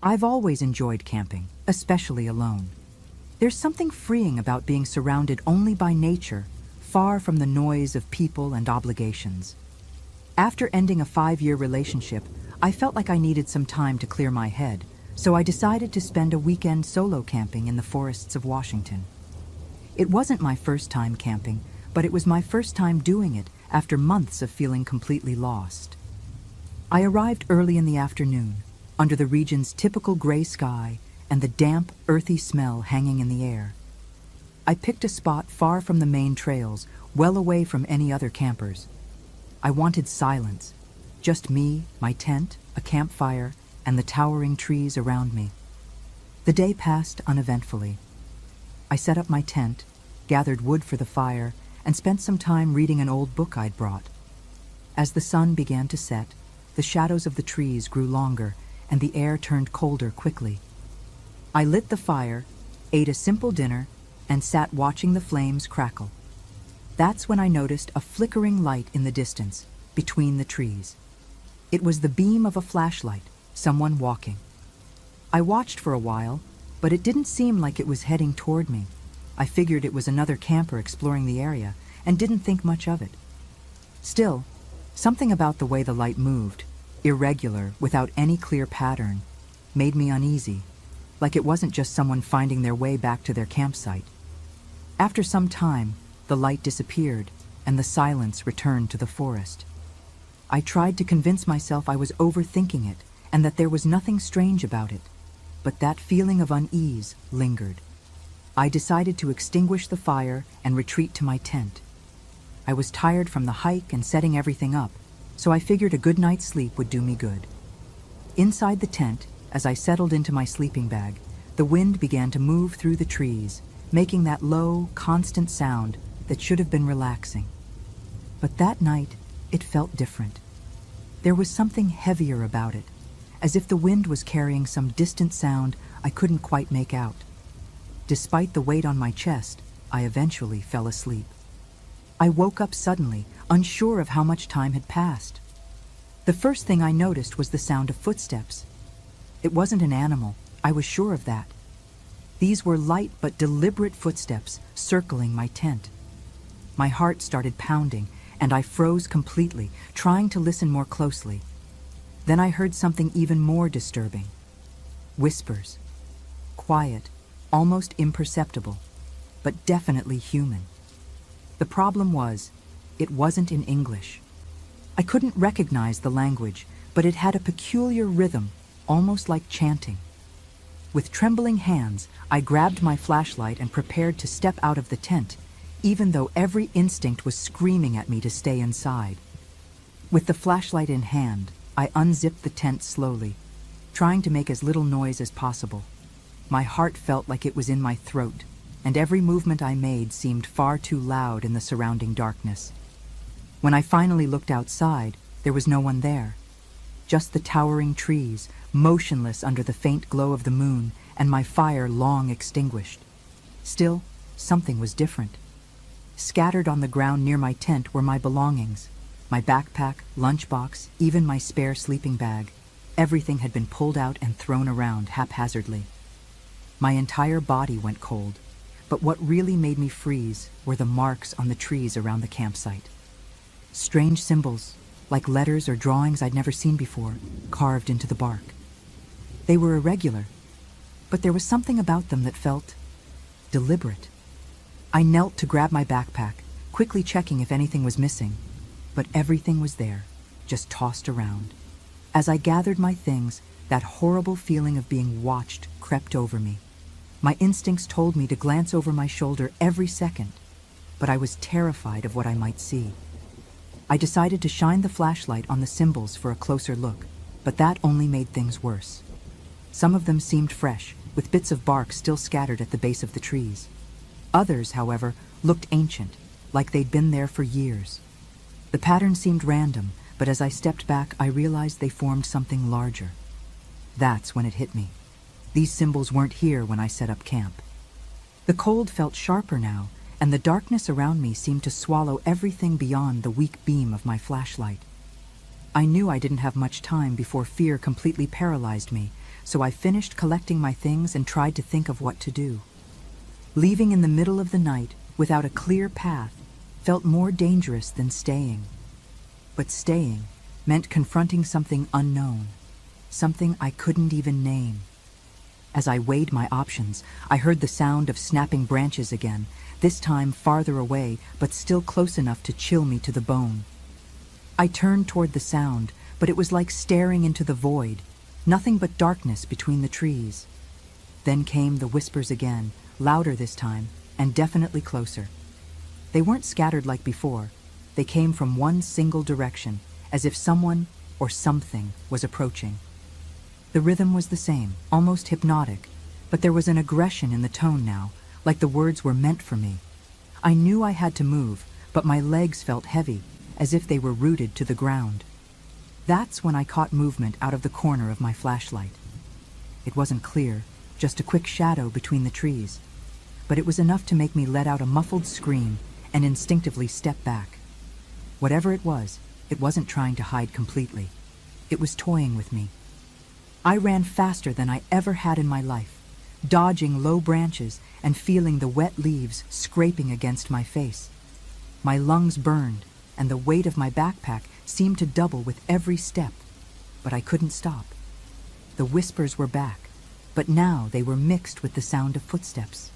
I've always enjoyed camping, especially alone. There's something freeing about being surrounded only by nature, far from the noise of people and obligations. After ending a 5-year relationship, I felt like I needed some time to clear my head, so I decided to spend a weekend solo camping in the forests of Washington. It wasn't my first time camping, but it was my first time doing it after months of feeling completely lost. I arrived early in the afternoon, under the region's typical gray sky and the damp, earthy smell hanging in the air. I picked a spot far from the main trails, well away from any other campers. I wanted silence, just me, my tent, a campfire, and the towering trees around me. The day passed uneventfully. I set up my tent, gathered wood for the fire, and spent some time reading an old book I'd brought. As the sun began to set, the shadows of the trees grew longer, and the air turned colder quickly. I lit the fire, ate a simple dinner, and sat watching the flames crackle. That's when I noticed a flickering light in the distance, between the trees. It was the beam of a flashlight, someone walking. I watched for a while, but it didn't seem like it was heading toward me. I figured it was another camper exploring the area, and didn't think much of it. Still, something about the way the light moved, irregular, without any clear pattern, made me uneasy, like it wasn't just someone finding their way back to their campsite. After some time, the light disappeared, and the silence returned to the forest. I tried to convince myself I was overthinking it, and that there was nothing strange about it, but that feeling of unease lingered. I decided to extinguish the fire and retreat to my tent. I was tired from the hike and setting everything up, so I figured a good night's sleep would do me good. Inside the tent, as I settled into my sleeping bag, the wind began to move through the trees, making that low, constant sound that should have been relaxing. But that night, it felt different. There was something heavier about it, as if the wind was carrying some distant sound I couldn't quite make out. Despite the weight on my chest, I eventually fell asleep. I woke up suddenly, unsure of how much time had passed. The first thing I noticed was the sound of footsteps. It wasn't an animal, I was sure of that. These were light but deliberate footsteps circling my tent. My heart started pounding, and I froze completely, trying to listen more closely. Then I heard something even more disturbing. Whispers. Quiet, almost imperceptible, but definitely human. The problem was, it wasn't in English. I couldn't recognize the language, but it had a peculiar rhythm, almost like chanting. With trembling hands, I grabbed my flashlight and prepared to step out of the tent, even though every instinct was screaming at me to stay inside. With the flashlight in hand, I unzipped the tent slowly, trying to make as little noise as possible. My heart felt like it was in my throat, and every movement I made seemed far too loud in the surrounding darkness. When I finally looked outside, there was no one there. Just the towering trees, motionless under the faint glow of the moon, and my fire long extinguished. Still, something was different. Scattered on the ground near my tent were my belongings. My backpack, lunchbox, even my spare sleeping bag. Everything had been pulled out and thrown around haphazardly. My entire body went cold, but what really made me freeze were the marks on the trees around the campsite. Strange symbols, like letters or drawings I'd never seen before, carved into the bark. They were irregular, but there was something about them that felt deliberate. I knelt to grab my backpack, quickly checking if anything was missing, but everything was there, just tossed around. As I gathered my things, that horrible feeling of being watched crept over me. My instincts told me to glance over my shoulder every second, but I was terrified of what I might see. I decided to shine the flashlight on the symbols for a closer look, but that only made things worse. Some of them seemed fresh, with bits of bark still scattered at the base of the trees. Others, however, looked ancient, like they'd been there for years. The pattern seemed random, but as I stepped back, I realized they formed something larger. That's when it hit me. These symbols weren't here when I set up camp. The cold felt sharper now, and the darkness around me seemed to swallow everything beyond the weak beam of my flashlight. I knew I didn't have much time before fear completely paralyzed me, so I finished collecting my things and tried to think of what to do. Leaving in the middle of the night without a clear path felt more dangerous than staying. But staying meant confronting something unknown, something I couldn't even name. As I weighed my options, I heard the sound of snapping branches again, this time farther away, but still close enough to chill me to the bone. I turned toward the sound, but it was like staring into the void, nothing but darkness between the trees. Then came the whispers again, louder this time, and definitely closer. They weren't scattered like before. They came from one single direction, as if someone or something was approaching. The rhythm was the same, almost hypnotic, but there was an aggression in the tone now, like the words were meant for me. I knew I had to move, but my legs felt heavy, as if they were rooted to the ground. That's when I caught movement out of the corner of my flashlight. It wasn't clear, just a quick shadow between the trees, but it was enough to make me let out a muffled scream and instinctively step back. Whatever it wasn't trying to hide completely. It was toying with me. I ran faster than I ever had in my life, dodging low branches and feeling the wet leaves scraping against my face. My lungs burned, and the weight of my backpack seemed to double with every step, but I couldn't stop. The whispers were back, but now they were mixed with the sound of footsteps.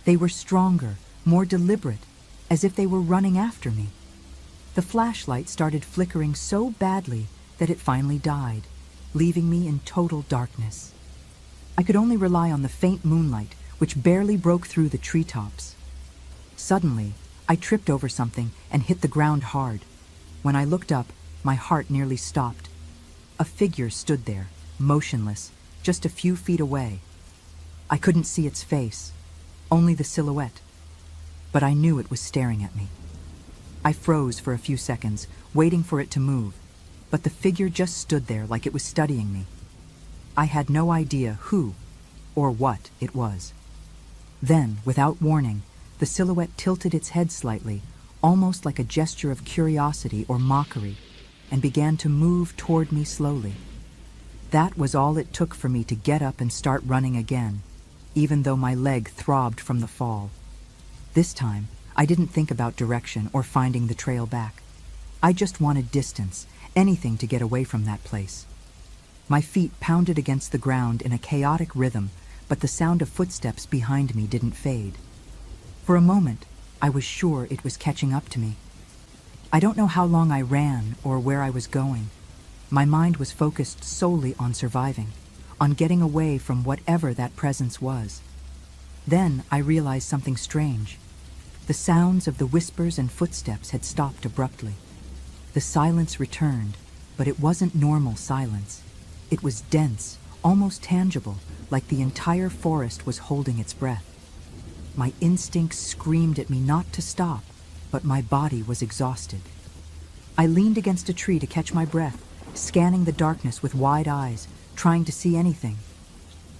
They were stronger, more deliberate, as if they were running after me. The flashlight started flickering so badly that it finally died, leaving me in total darkness. I could only rely on the faint moonlight, which barely broke through the treetops. Suddenly, I tripped over something and hit the ground hard. When I looked up, my heart nearly stopped. A figure stood there, motionless, just a few feet away. I couldn't see its face, only the silhouette, but I knew it was staring at me. I froze for a few seconds, waiting for it to move, but the figure just stood there like it was studying me. I had no idea who or what it was. Then, without warning, the silhouette tilted its head slightly, almost like a gesture of curiosity or mockery, and began to move toward me slowly. That was all it took for me to get up and start running again, even though my leg throbbed from the fall. This time, I didn't think about direction or finding the trail back. I just wanted distance, anything to get away from that place. My feet pounded against the ground in a chaotic rhythm, but the sound of footsteps behind me didn't fade. For a moment, I was sure it was catching up to me. I don't know how long I ran or where I was going. My mind was focused solely on surviving, on getting away from whatever that presence was. Then I realized something strange. The sounds of the whispers and footsteps had stopped abruptly. The silence returned, but it wasn't normal silence. It was dense, almost tangible, like the entire forest was holding its breath. My instincts screamed at me not to stop, but my body was exhausted. I leaned against a tree to catch my breath, scanning the darkness with wide eyes, trying to see anything.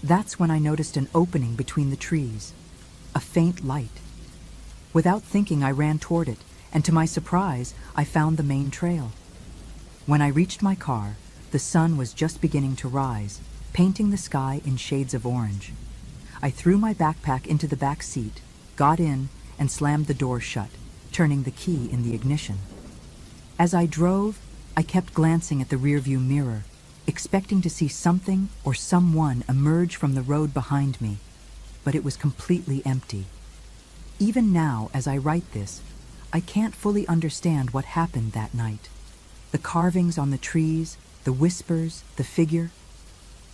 That's when I noticed an opening between the trees, a faint light. Without thinking, I ran toward it, and to my surprise, I found the main trail. When I reached my car, the sun was just beginning to rise, painting the sky in shades of orange. I threw my backpack into the back seat, got in, and slammed the door shut, turning the key in the ignition. As I drove, I kept glancing at the rearview mirror, expecting to see something or someone emerge from the road behind me, but it was completely empty. Even now, as I write this, I can't fully understand what happened that night. The carvings on the trees, the whispers, the figure.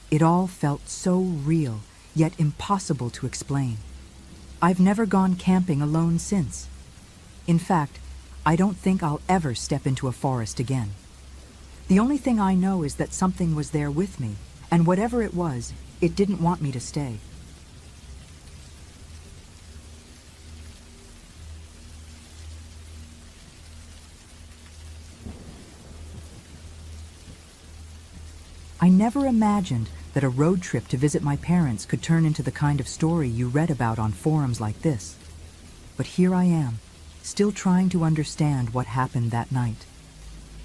It all felt so real, yet impossible to explain. I've never gone camping alone since. In fact, I don't think I'll ever step into a forest again. The only thing I know is that something was there with me, and whatever it was, it didn't want me to stay. I never imagined that a road trip to visit my parents could turn into the kind of story you read about on forums like this. But here I am, still trying to understand what happened that night.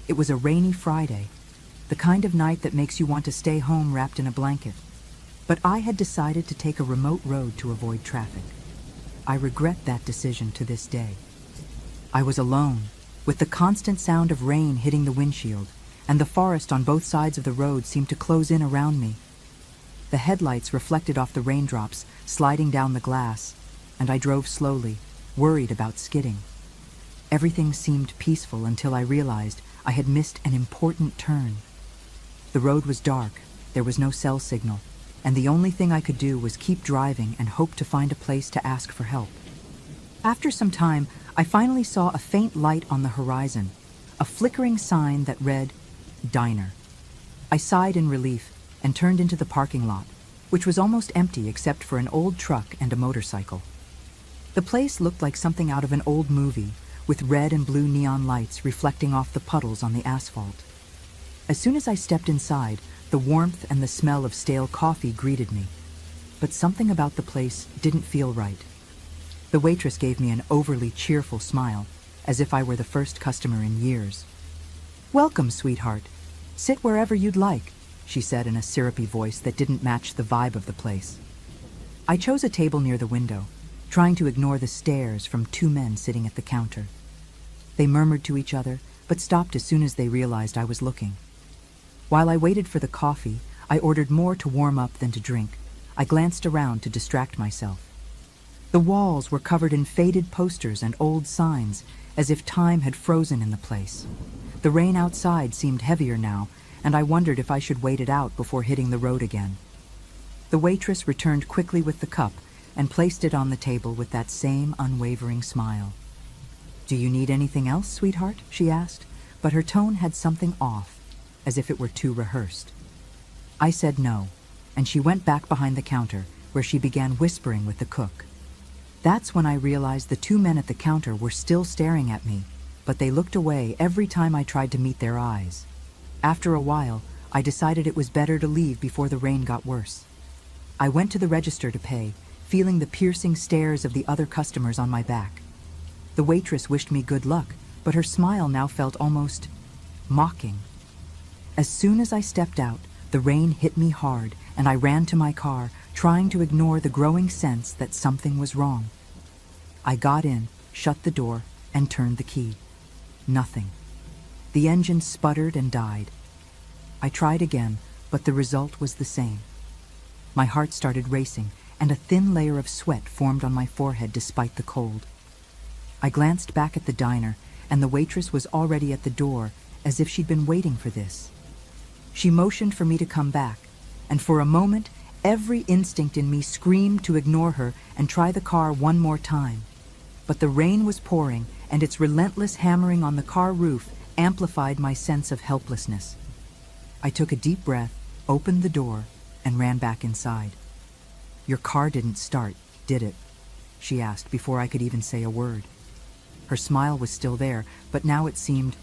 It was a rainy Friday, the kind of night that makes you want to stay home wrapped in a blanket. But I had decided to take a remote road to avoid traffic. I regret that decision to this day. I was alone, with the constant sound of rain hitting the windshield, and the forest on both sides of the road seemed to close in around me. The headlights reflected off the raindrops, sliding down the glass, and I drove slowly, worried about skidding. Everything seemed peaceful until I realized I had missed an important turn. The road was dark, there was no cell signal, and the only thing I could do was keep driving and hope to find a place to ask for help. After some time, I finally saw a faint light on the horizon, a flickering sign that read, "Diner." I sighed in relief and turned into the parking lot, which was almost empty except for an old truck and a motorcycle. The place looked like something out of an old movie, with red and blue neon lights reflecting off the puddles on the asphalt. As soon as I stepped inside, the warmth and the smell of stale coffee greeted me. But something about the place didn't feel right. The waitress gave me an overly cheerful smile, as if I were the first customer in years. "Welcome, sweetheart. Sit wherever you'd like," she said in a syrupy voice that didn't match the vibe of the place. I chose a table near the window, trying to ignore the stares from two men sitting at the counter. They murmured to each other, but stopped as soon as they realized I was looking. While I waited for the coffee, I ordered more to warm up than to drink. I glanced around to distract myself. The walls were covered in faded posters and old signs, as if time had frozen in the place. The rain outside seemed heavier now, and I wondered if I should wait it out before hitting the road again. The waitress returned quickly with the cup and placed it on the table with that same unwavering smile. "Do you need anything else, sweetheart?" she asked, but her tone had something off, as if it were too rehearsed. I said no, and she went back behind the counter, where she began whispering with the cook. That's when I realized the two men at the counter were still staring at me, but they looked away every time I tried to meet their eyes. After a while, I decided it was better to leave before the rain got worse. I went to the register to pay, feeling the piercing stares of the other customers on my back. The waitress wished me good luck, but her smile now felt almost mocking. As soon as I stepped out, the rain hit me hard, and I ran to my car, trying to ignore the growing sense that something was wrong. I got in, shut the door, and turned the key. Nothing. The engine sputtered and died. I tried again, but the result was the same. My heart started racing, and a thin layer of sweat formed on my forehead despite the cold. I glanced back at the diner, and the waitress was already at the door, as if she'd been waiting for this. She motioned for me to come back, and for a moment, every instinct in me screamed to ignore her and try the car one more time. But the rain was pouring, and its relentless hammering on the car roof amplified my sense of helplessness. I took a deep breath, opened the door, and ran back inside. "Your car didn't start, did it?" she asked before I could even say a word. Her smile was still there, but now it seemed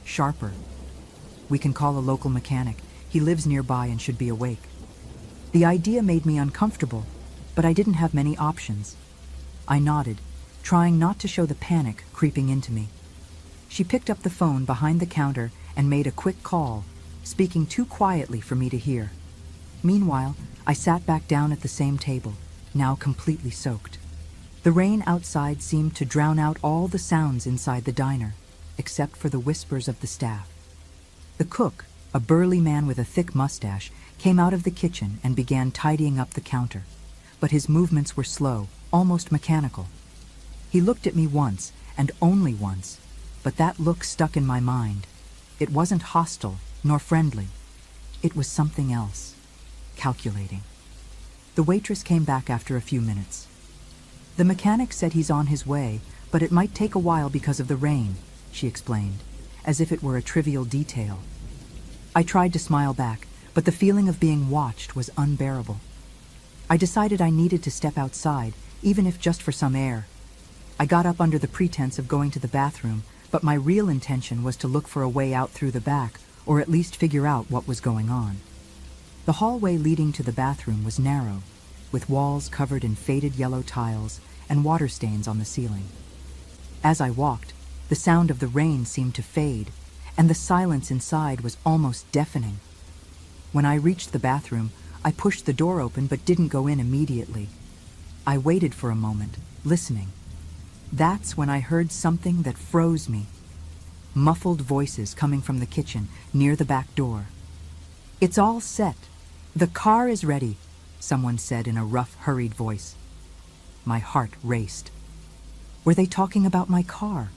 sharper. "We can call a local mechanic. He lives nearby and should be awake." The idea made me uncomfortable, but I didn't have many options. I nodded, trying not to show the panic creeping into me. She picked up the phone behind the counter and made a quick call, speaking too quietly for me to hear. Meanwhile, I sat back down at the same table, now completely soaked. The rain outside seemed to drown out all the sounds inside the diner, except for the whispers of the staff. The cook, a burly man with a thick mustache, came out of the kitchen and began tidying up the counter, but his movements were slow, almost mechanical. He looked at me once, and only once, but that look stuck in my mind. It wasn't hostile, nor friendly. It was something else, calculating. The waitress came back after a few minutes. "The mechanic said he's on his way, but it might take a while because of the rain," she explained, as if it were a trivial detail. I tried to smile back, but the feeling of being watched was unbearable. I decided I needed to step outside, even if just for some air. I got up under the pretense of going to the bathroom, but my real intention was to look for a way out through the back, or at least figure out what was going on. The hallway leading to the bathroom was narrow, with walls covered in faded yellow tiles and water stains on the ceiling. As I walked, the sound of the rain seemed to fade, and the silence inside was almost deafening. When I reached the bathroom, I pushed the door open but didn't go in immediately. I waited for a moment, listening. That's when I heard something that froze me. Muffled voices coming from the kitchen, near the back door. "It's all set. The car is ready," someone said in a rough, hurried voice. My heart raced. Were they talking about my car?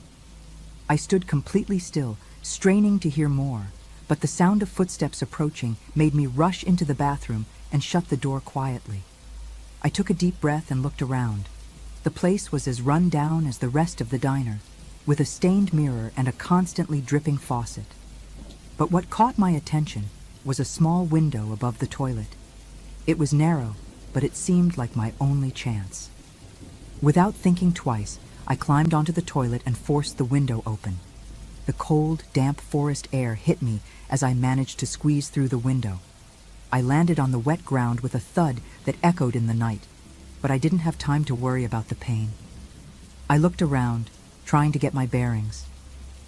I stood completely still, straining to hear more, but the sound of footsteps approaching made me rush into the bathroom and shut the door quietly. I took a deep breath and looked around. The place was as run down as the rest of the diner, with a stained mirror and a constantly dripping faucet. But what caught my attention was a small window above the toilet. It was narrow, but it seemed like my only chance. Without thinking twice, I climbed onto the toilet and forced the window open. The cold, damp forest air hit me as I managed to squeeze through the window. I landed on the wet ground with a thud that echoed in the night, but I didn't have time to worry about the pain. I looked around, trying to get my bearings.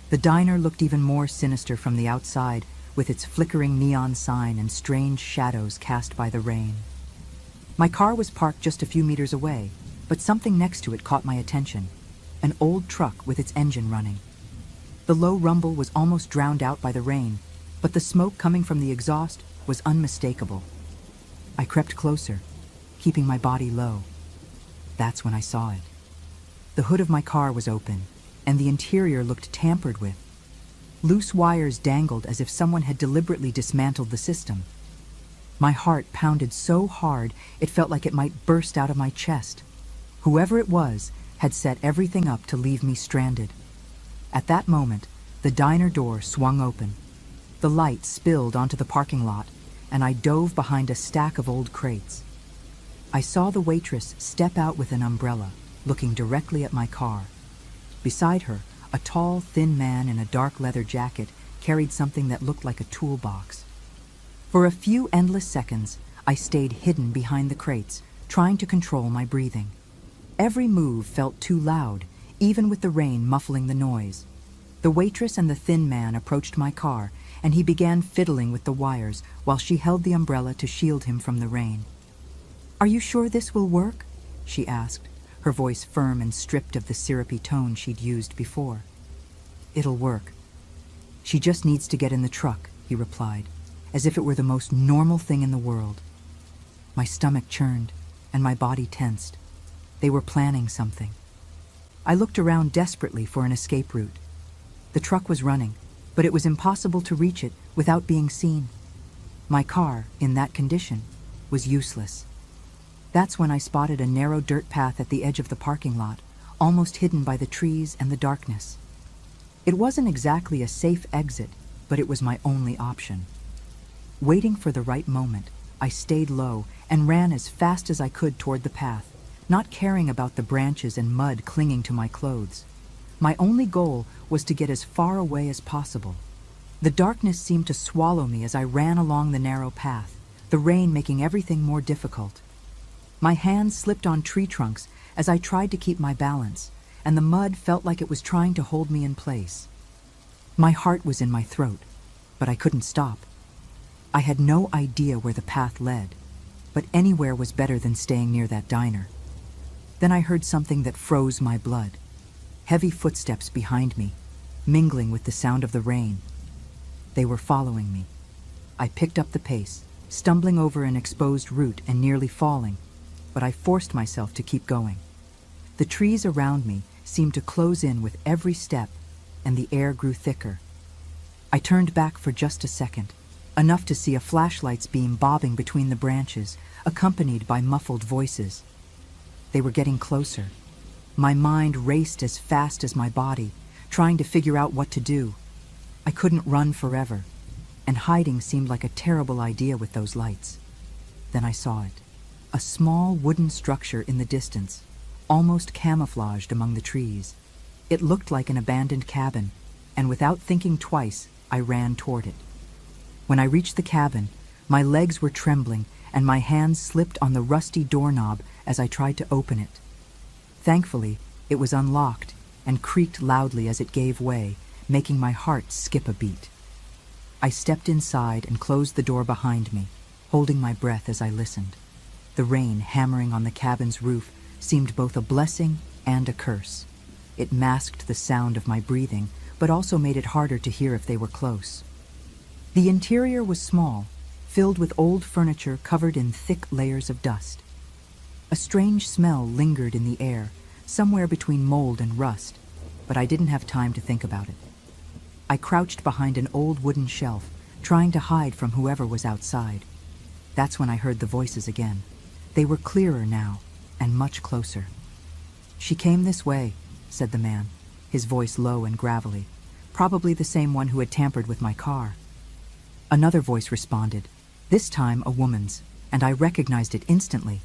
The diner looked even more sinister from the outside, with its flickering neon sign and strange shadows cast by the rain. My car was parked just a few meters away, but something next to it caught my attention. An old truck with its engine running. The low rumble was almost drowned out by the rain, but the smoke coming from the exhaust was unmistakable. I crept closer, keeping my body low. That's when I saw it. The hood of my car was open, and the interior looked tampered with. Loose wires dangled as if someone had deliberately dismantled the system. My heart pounded so hard it felt like it might burst out of my chest. Whoever it was had set everything up to leave me stranded. At that moment, the diner door swung open. The light spilled onto the parking lot, and I dove behind a stack of old crates. I saw the waitress step out with an umbrella, looking directly at my car. Beside her, a tall, thin man in a dark leather jacket carried something that looked like a toolbox. For a few endless seconds, I stayed hidden behind the crates, trying to control my breathing. Every move felt too loud, even with the rain muffling the noise. The waitress and the thin man approached my car, and he began fiddling with the wires while she held the umbrella to shield him from the rain. "Are you sure this will work?" she asked, her voice firm and stripped of the syrupy tone she'd used before. "It'll work. She just needs to get in the truck," he replied, as if it were the most normal thing in the world. My stomach churned, and my body tensed. They were planning something. I looked around desperately for an escape route. The truck was running, but it was impossible to reach it without being seen. My car, in that condition, was useless. That's when I spotted a narrow dirt path at the edge of the parking lot, almost hidden by the trees and the darkness. It wasn't exactly a safe exit, but it was my only option. Waiting for the right moment, I stayed low and ran as fast as I could toward the path, not caring about the branches and mud clinging to my clothes. My only goal was to get as far away as possible. The darkness seemed to swallow me as I ran along the narrow path, the rain making everything more difficult. My hands slipped on tree trunks as I tried to keep my balance, and the mud felt like it was trying to hold me in place. My heart was in my throat, but I couldn't stop. I had no idea where the path led, but anywhere was better than staying near that diner. Then I heard something that froze my blood. Heavy footsteps behind me, mingling with the sound of the rain. They were following me. I picked up the pace, stumbling over an exposed root and nearly falling, but I forced myself to keep going. The trees around me seemed to close in with every step, and the air grew thicker. I turned back for just a second, enough to see a flashlight's beam bobbing between the branches, accompanied by muffled voices. They were getting closer. My mind raced as fast as my body, trying to figure out what to do. I couldn't run forever, and hiding seemed like a terrible idea with those lights. Then I saw it. A small wooden structure in the distance, almost camouflaged among the trees. It looked like an abandoned cabin, and without thinking twice, I ran toward it. When I reached the cabin, my legs were trembling, and my hands slipped on the rusty doorknob as I tried to open it. Thankfully, it was unlocked and creaked loudly as it gave way, making my heart skip a beat. I stepped inside and closed the door behind me. holding my breath as I listened. The rain hammering on the cabin's roof seemed both a blessing and a curse. It masked the sound of my breathing, but also made it harder to hear if they were close. The interior was small, filled with old furniture covered in thick layers of dust. A strange smell lingered in the air, somewhere between mold and rust, but I didn't have time to think about it. I crouched behind an old wooden shelf, trying to hide from whoever was outside. That's when I heard the voices again. They were clearer now, and much closer. "She came this way," said the man, his voice low and gravelly, probably the same one who had tampered with my car. Another voice responded, this time a woman's, and I recognized it instantly.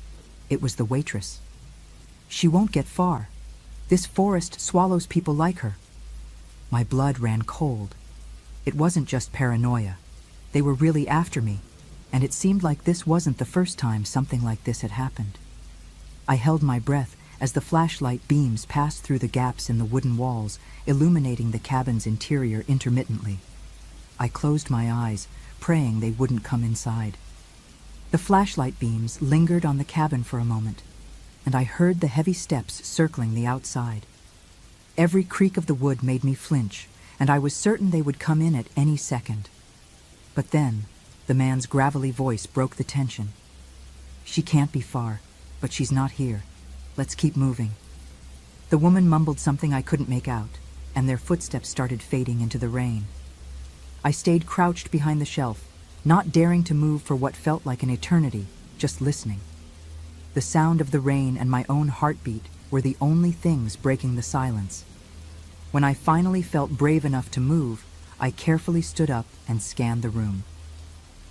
It was the waitress. "She won't get far. This forest swallows people like her." My blood ran cold. It wasn't just paranoia. They were really after me, and it seemed like this wasn't the first time something like this had happened. I held my breath as the flashlight beams passed through the gaps in the wooden walls, illuminating the cabin's interior intermittently. I closed my eyes, praying they wouldn't come inside. The flashlight beams lingered on the cabin for a moment, and I heard the heavy steps circling the outside. Every creak of the wood made me flinch, and I was certain they would come in at any second. But then, the man's gravelly voice broke the tension. "She can't be far, but she's not here. Let's keep moving." The woman mumbled something I couldn't make out, and their footsteps started fading into the rain. I stayed crouched behind the shelf, not daring to move for what felt like an eternity, just listening. The sound of the rain and my own heartbeat were the only things breaking the silence. When I finally felt brave enough to move, I carefully stood up and scanned the room.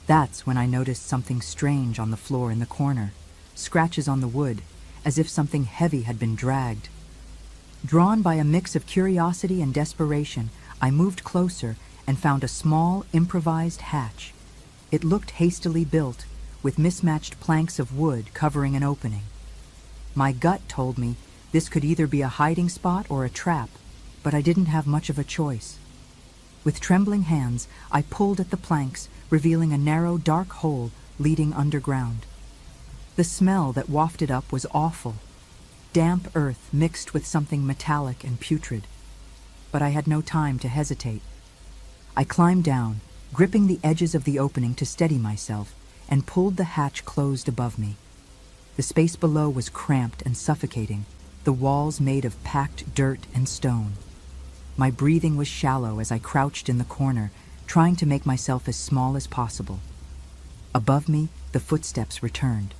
That's when I noticed something strange on the floor in the corner, scratches on the wood, as if something heavy had been dragged. Drawn by a mix of curiosity and desperation, I moved closer and found a small, improvised hatch. It looked hastily built, with mismatched planks of wood covering an opening. My gut told me this could either be a hiding spot or a trap, but I didn't have much of a choice. With trembling hands, I pulled at the planks, revealing a narrow, dark hole leading underground. The smell that wafted up was awful. Damp earth mixed with something metallic and putrid. But I had no time to hesitate. I climbed down, gripping the edges of the opening to steady myself, and pulled the hatch closed above me. The space below was cramped and suffocating, the walls made of packed dirt and stone. My breathing was shallow as I crouched in the corner, trying to make myself as small as possible. Above me, the footsteps returned.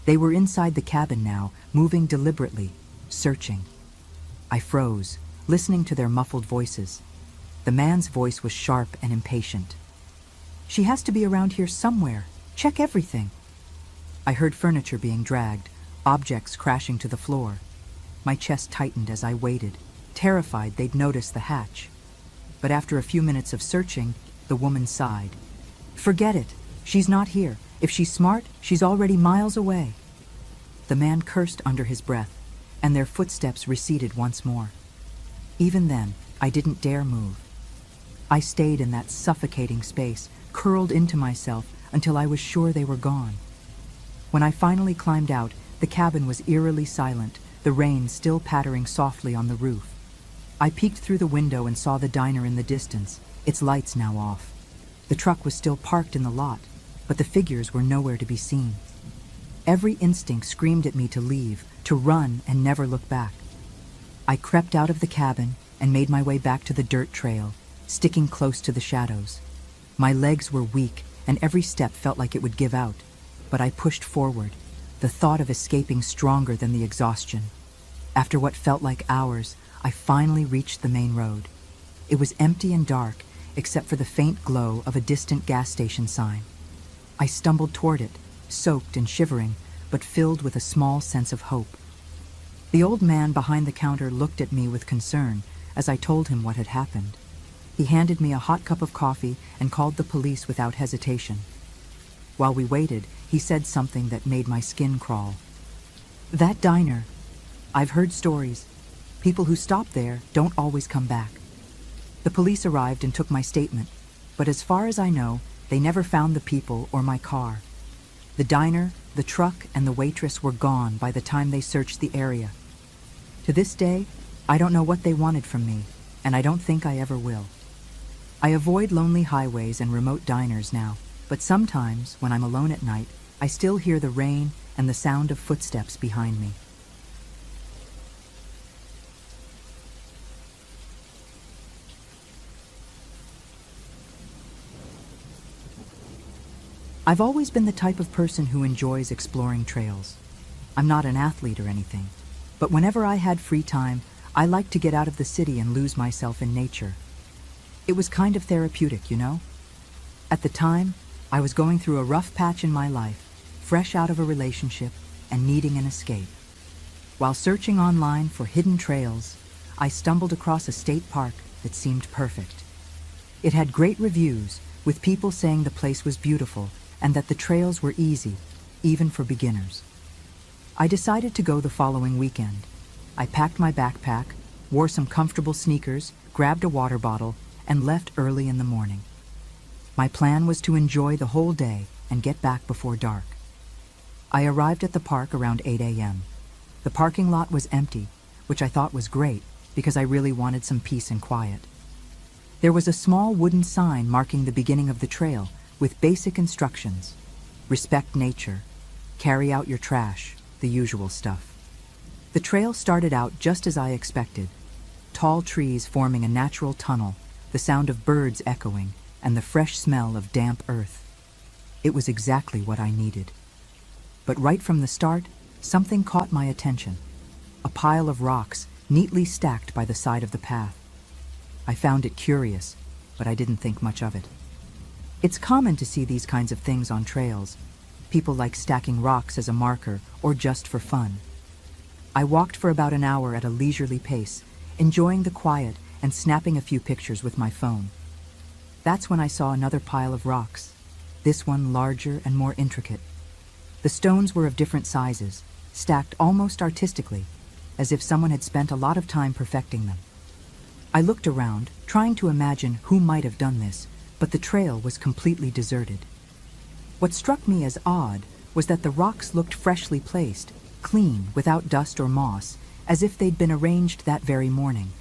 They were inside the cabin now, moving deliberately, searching. I froze, listening to their muffled voices. The man's voice was sharp and impatient. "She has to be around here somewhere. Check everything." I heard furniture being dragged, objects crashing to the floor. My chest tightened as I waited, terrified they'd notice the hatch. But after a few minutes of searching, the woman sighed. "Forget it. She's not here. If she's smart, she's already miles away." The man cursed under his breath, and their footsteps receded once more. Even then, I didn't dare move. I stayed in that suffocating space, curled into myself until I was sure they were gone. When I finally climbed out, the cabin was eerily silent, the rain still pattering softly on the roof. I peeked through the window and saw the diner in the distance, its lights now off. The truck was still parked in the lot, but the figures were nowhere to be seen. Every instinct screamed at me to leave, to run and never look back. I crept out of the cabin and made my way back to the dirt trail, sticking close to the shadows. My legs were weak, and every step felt like it would give out, but I pushed forward, the thought of escaping stronger than the exhaustion. After what felt like hours, I finally reached the main road. It was empty and dark, except for the faint glow of a distant gas station sign. I stumbled toward it, soaked and shivering, but filled with a small sense of hope. The old man behind the counter looked at me with concern as I told him what had happened. He handed me a hot cup of coffee and called the police without hesitation. While we waited, he said something that made my skin crawl. "That diner. I've heard stories. People who stop there don't always come back." The police arrived and took my statement, but as far as I know, They never found the people or my car. The diner, the truck, and the waitress were gone by the time they searched the area. To this day, I don't know what they wanted from me, and I don't think I ever will. I avoid lonely highways and remote diners now, but sometimes, when I'm alone at night, I still hear the rain and the sound of footsteps behind me. I've always been the type of person who enjoys exploring trails. I'm not an athlete or anything, but whenever I had free time, I liked to get out of the city and lose myself in nature. It was kind of therapeutic, you know? At the time, I was going through a rough patch in my life, fresh out of a relationship and needing an escape. While searching online for hidden trails, I stumbled across a state park that seemed perfect. It had great reviews, with people saying the place was beautiful and that the trails were easy, even for beginners. I decided to go the following weekend. I packed my backpack, wore some comfortable sneakers, grabbed a water bottle, and left early in the morning. My plan was to enjoy the whole day and get back before dark. I arrived at the park around 8 a.m. The parking lot was empty, which I thought was great because I really wanted some peace and quiet. There was a small wooden sign marking the beginning of the trail with basic instructions: respect nature, carry out your trash, the usual stuff. The trail started out just as I expected. Tall trees forming a natural tunnel, the sound of birds echoing, and the fresh smell of damp earth. It was exactly what I needed. But right from the start, something caught my attention. A pile of rocks neatly stacked by the side of the path. I found it curious, but I didn't think much of it. It's common to see these kinds of things on trails. People like stacking rocks as a marker or just for fun. I walked for about an hour at a leisurely pace, enjoying the quiet and snapping a few pictures with my phone. That's when I saw another pile of rocks, this one larger and more intricate. The stones were of different sizes, stacked almost artistically, as if someone had spent a lot of time perfecting them. I looked around, trying to imagine who might have done this, but the trail was completely deserted. What struck me as odd was that the rocks looked freshly placed, clean, without dust or moss, as if they'd been arranged that very morning.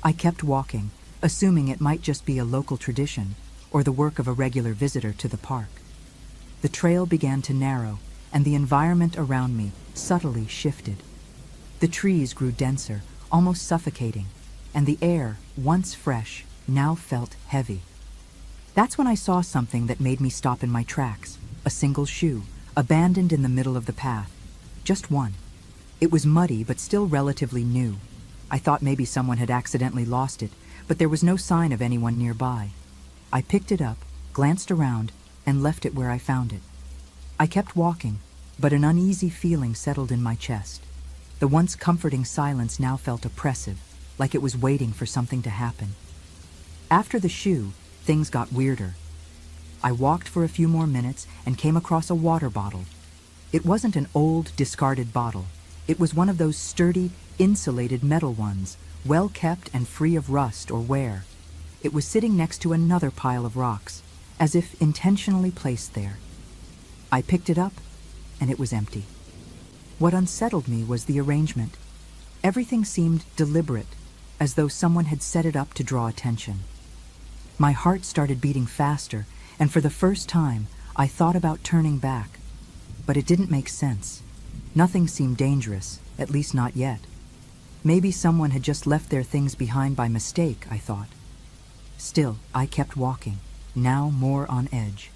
I kept walking, assuming it might just be a local tradition or the work of a regular visitor to the park. The trail began to narrow, and the environment around me subtly shifted. The trees grew denser, almost suffocating, and the air, once fresh, now felt heavy. That's when I saw something that made me stop in my tracks: a single shoe, abandoned in the middle of the path. Just one. It was muddy, but still relatively new. I thought maybe someone had accidentally lost it, but there was no sign of anyone nearby. I picked it up, glanced around, and left it where I found it. I kept walking, but an uneasy feeling settled in my chest. The once comforting silence now felt oppressive, like it was waiting for something to happen. After the shoe, things got weirder. I walked for a few more minutes and came across a water bottle. It wasn't an old, discarded bottle. It was one of those sturdy, insulated metal ones, well kept and free of rust or wear. It was sitting next to another pile of rocks, as if intentionally placed there. I picked it up, and it was empty. What unsettled me was the arrangement. Everything seemed deliberate, as though someone had set it up to draw attention. My heart started beating faster, and for the first time, I thought about turning back. But it didn't make sense. Nothing seemed dangerous, at least not yet. Maybe someone had just left their things behind by mistake, I thought. Still, I kept walking, now more on edge.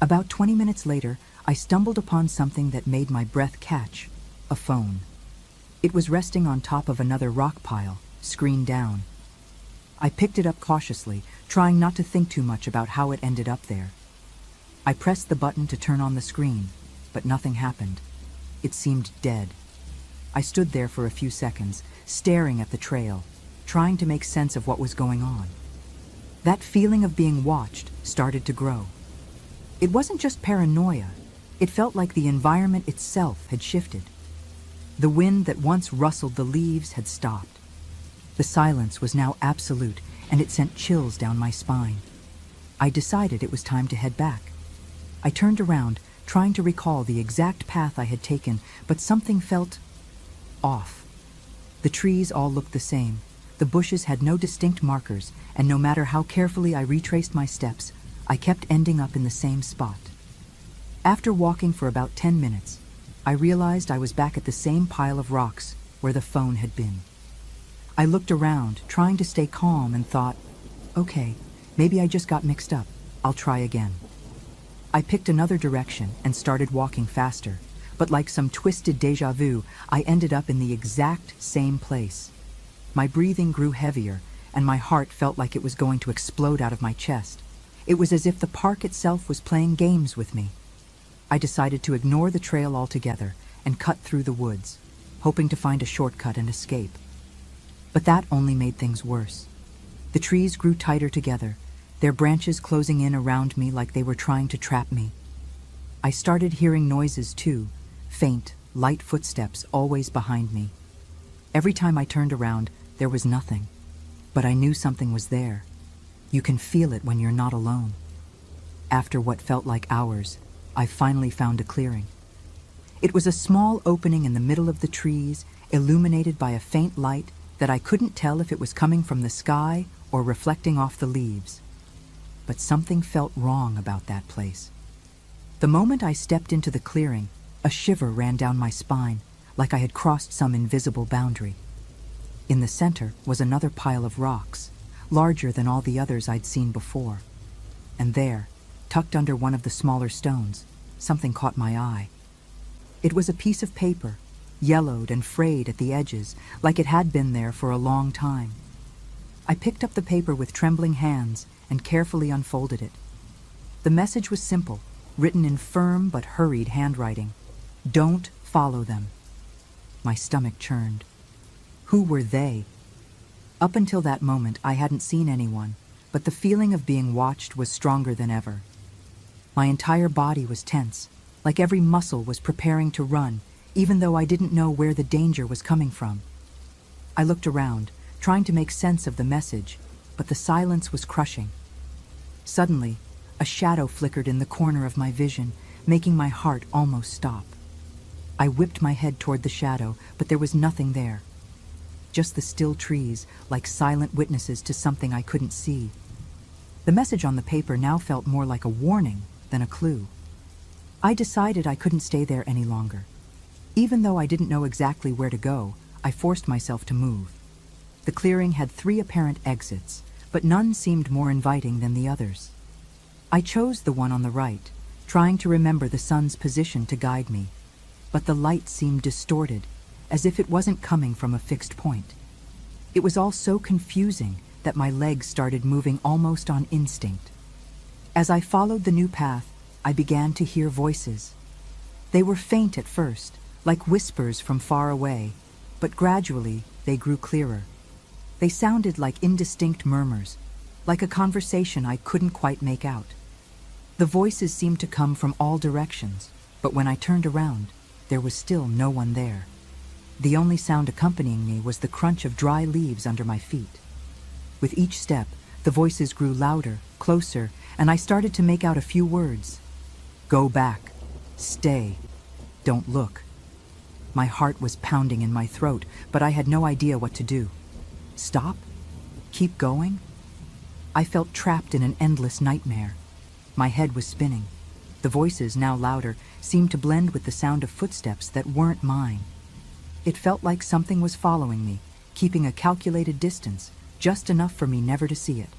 About 20 minutes later, I stumbled upon something that made my breath catch: a phone. It was resting on top of another rock pile, screen down. I picked it up cautiously, trying not to think too much about how it ended up there. I pressed the button to turn on the screen, but nothing happened. It seemed dead. I stood there for a few seconds, staring at the trail, trying to make sense of what was going on. That feeling of being watched started to grow. It wasn't just paranoia. It felt like the environment itself had shifted. The wind that once rustled the leaves had stopped. The silence was now absolute, and it sent chills down my spine. I decided it was time to head back. I turned around, trying to recall the exact path I had taken, but something felt off. The trees all looked the same. The bushes had no distinct markers, and no matter how carefully I retraced my steps, I kept ending up in the same spot. After walking for about 10 minutes, I realized I was back at the same pile of rocks where the phone had been. I looked around, trying to stay calm, and thought, okay, maybe I just got mixed up. I'll try again. I picked another direction and started walking faster, but like some twisted déjà vu, I ended up in the exact same place. My breathing grew heavier, and my heart felt like it was going to explode out of my chest. It was as if the park itself was playing games with me. I decided to ignore the trail altogether and cut through the woods, hoping to find a shortcut and escape. But that only made things worse. The trees grew tighter together, their branches closing in around me like they were trying to trap me. I started hearing noises too, faint, light footsteps always behind me. Every time I turned around, there was nothing. But I knew something was there. You can feel it when you're not alone. After what felt like hours, I finally found a clearing. It was a small opening in the middle of the trees, illuminated by a faint light that I couldn't tell if it was coming from the sky or reflecting off the leaves. But something felt wrong about that place. The moment I stepped into the clearing, a shiver ran down my spine, like I had crossed some invisible boundary. In the center was another pile of rocks, larger than all the others I'd seen before. And there, tucked under one of the smaller stones, something caught my eye. It was a piece of paper, yellowed and frayed at the edges, like it had been there for a long time. I picked up the paper with trembling hands and carefully unfolded it. The message was simple, written in firm but hurried handwriting. Don't follow them. My stomach churned. Who were they? Up until that moment, I hadn't seen anyone, but the feeling of being watched was stronger than ever. My entire body was tense, like every muscle was preparing to run, even though I didn't know where the danger was coming from. I looked around, trying to make sense of the message, but the silence was crushing. Suddenly, a shadow flickered in the corner of my vision, making my heart almost stop. I whipped my head toward the shadow, but there was nothing there. Just the still trees, like silent witnesses to something I couldn't see. The message on the paper now felt more like a warning than a clue. I decided I couldn't stay there any longer. Even though I didn't know exactly where to go, I forced myself to move. The clearing had 3 apparent exits, but none seemed more inviting than the others. I chose the one on the right, trying to remember the sun's position to guide me, but the light seemed distorted, as if it wasn't coming from a fixed point. It was all so confusing that my legs started moving almost on instinct. As I followed the new path, I began to hear voices. They were faint at first, like whispers from far away, but gradually they grew clearer. They sounded like indistinct murmurs, like a conversation I couldn't quite make out. The voices seemed to come from all directions, but when I turned around, there was still no one there. The only sound accompanying me was the crunch of dry leaves under my feet. With each step, the voices grew louder, closer, and I started to make out a few words. Go back. Stay. Don't look. My heart was pounding in my throat, but I had no idea what to do. Stop? Keep going? I felt trapped in an endless nightmare. My head was spinning. The voices, now louder, seemed to blend with the sound of footsteps that weren't mine. It felt like something was following me, keeping a calculated distance, just enough for me never to see it.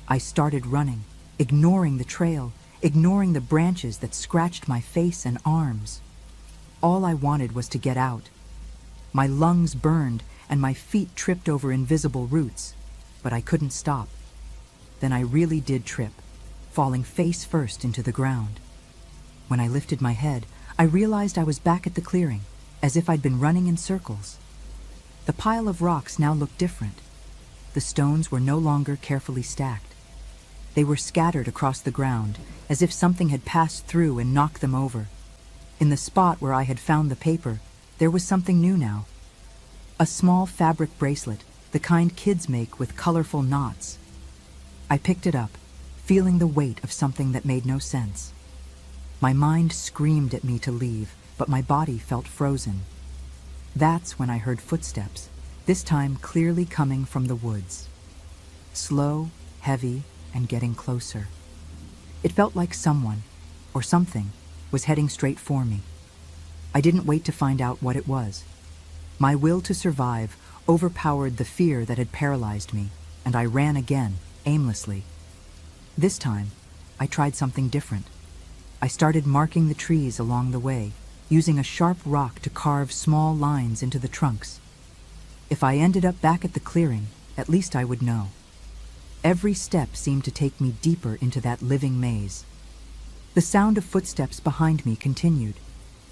I started running, ignoring the trail, ignoring the branches that scratched my face and arms. All I wanted was to get out. My lungs burned and my feet tripped over invisible roots, but I couldn't stop. Then I really did trip, falling face first into the ground. When I lifted my head, I realized I was back at the clearing, as if I'd been running in circles. The pile of rocks now looked different. The stones were no longer carefully stacked. They were scattered across the ground, as if something had passed through and knocked them over. In the spot where I had found the paper, there was something new now. A small fabric bracelet, the kind kids make with colorful knots. I picked it up, feeling the weight of something that made no sense. My mind screamed at me to leave, but my body felt frozen. That's when I heard footsteps, this time clearly coming from the woods. Slow, heavy, and getting closer. It felt like someone, or something, was heading straight for me. I didn't wait to find out what it was. My will to survive overpowered the fear that had paralyzed me, and I ran again, aimlessly. This time, I tried something different. I started marking the trees along the way, using a sharp rock to carve small lines into the trunks. If I ended up back at the clearing, at least I would know. Every step seemed to take me deeper into that living maze. The sound of footsteps behind me continued,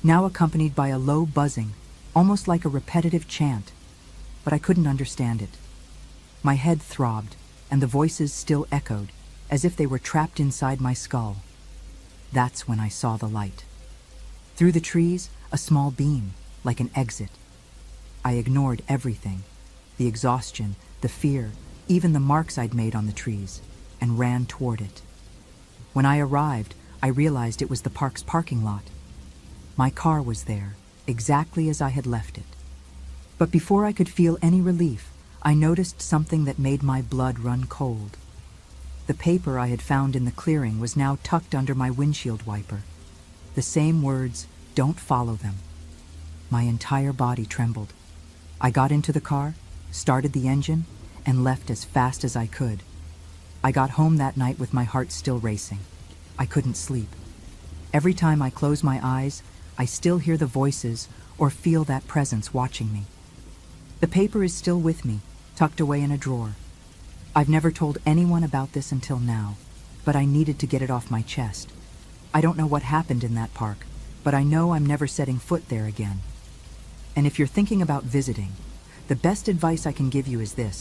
now accompanied by a low buzzing, almost like a repetitive chant, but I couldn't understand it. My head throbbed, and the voices still echoed, as if they were trapped inside my skull. That's when I saw the light. Through the trees, a small beam, like an exit. I ignored everything, the exhaustion, the fear, even the marks I'd made on the trees, and ran toward it. When I arrived, I realized it was the park's parking lot. My car was there, exactly as I had left it. But before I could feel any relief, I noticed something that made my blood run cold. The paper I had found in the clearing was now tucked under my windshield wiper. The same words, "Don't follow them." My entire body trembled. I got into the car, started the engine, and left as fast as I could. I got home that night with my heart still racing. I couldn't sleep. Every time I close my eyes, I still hear the voices or feel that presence watching me. The paper is still with me, tucked away in a drawer. I've never told anyone about this until now, but I needed to get it off my chest. I don't know what happened in that park, but I know I'm never setting foot there again. And if you're thinking about visiting, the best advice I can give you is this: